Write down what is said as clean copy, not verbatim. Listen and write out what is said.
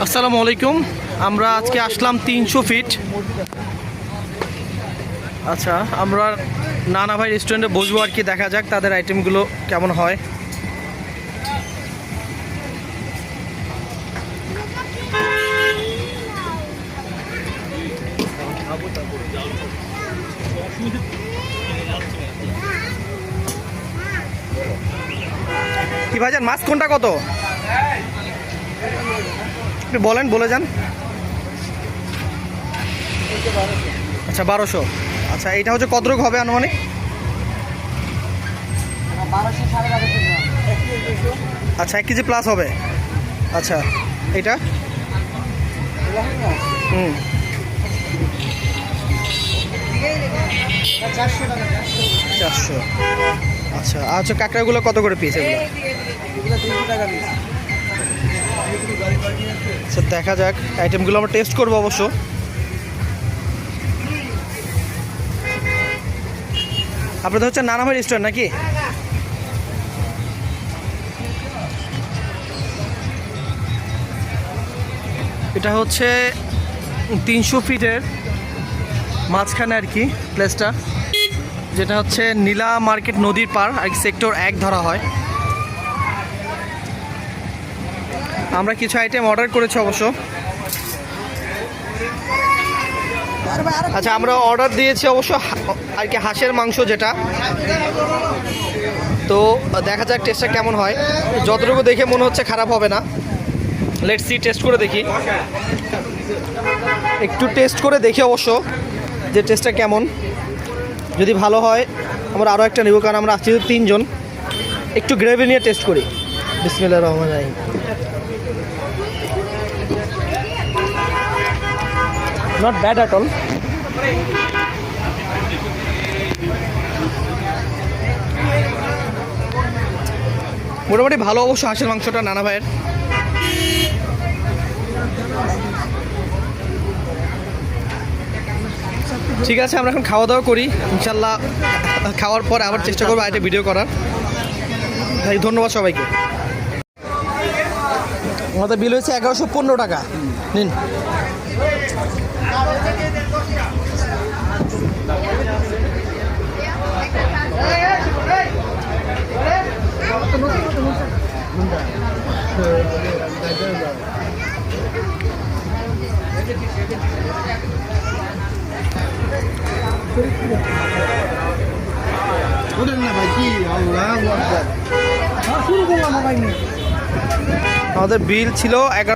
আসসালামু আলাইকুম। আমরা আজকে আসলাম 300 ফিট। আচ্ছা, আমরা নানা ভাই রেস্টুরেন্টে বসবো আর কি, দেখা যাক তাদের আইটেমগুলো কেমন হয়। কি ভাইজান, মাছ কোনটা কত একটু বলেন, বলে যান। আচ্ছা 1200। আচ্ছা, এটা হচ্ছে কত রকম হবে আনুমানিক? আচ্ছা 1 কেজি প্লাস হবে। আচ্ছা এটা হুম 400। আচ্ছা আচ্ছা, কাঁকড়াগুলো কত করে পিস এগুলো? আচ্ছা দেখা যাক, আইটেমগুলো আমরা টেস্ট করবো অবশ্য। আপনাদের হচ্ছে নানা ভাই রেস্টুরেন্ট নাকি? এটা হচ্ছে 300 ফিটের মাঝখানে আর কি প্লেসটা, যেটা হচ্ছে নীলা মার্কেট নদীর পার আর কি, সেক্টর 1 ধরা হয়। আমরা কিছু আইটেম অর্ডার করেছি অবশ্য। আচ্ছা, আমরা অর্ডার দিয়েছি অবশ্য আর কি হাঁসের মাংস যেটা। তো দেখা যাক টেস্টটা কেমন হয়। যতটুকু দেখে মনে হচ্ছে খারাপ হবে না। লেটস সি, টেস্ট করে দেখি, একটু টেস্ট করে দেখি অবশ্য যে টেস্টটা কেমন। যদি ভালো হয় আমরা আরও একটা নেব, কারণ আমরা আসছি 3 জন। একটু গ্রেভি নিয়ে টেস্ট করি। বিসমিল্লাহির রহমানির রহিম। Not bad at all. মোটামুটি ভালো অবশ্য হাঁসের মাংসটা নানা ভাইয়ের। ঠিক আছে, আমরা এখন খাওয়া দাওয়া করি ইনশাল্লাহ। খাওয়ার পর আবার চেষ্টা করবো একটা ভিডিও করার। ভাই ধন্যবাদ সবাইকে। আমাদের বিল হয়েছে 1115 টাকা। নিন। আমাদের বিল ছিল 11।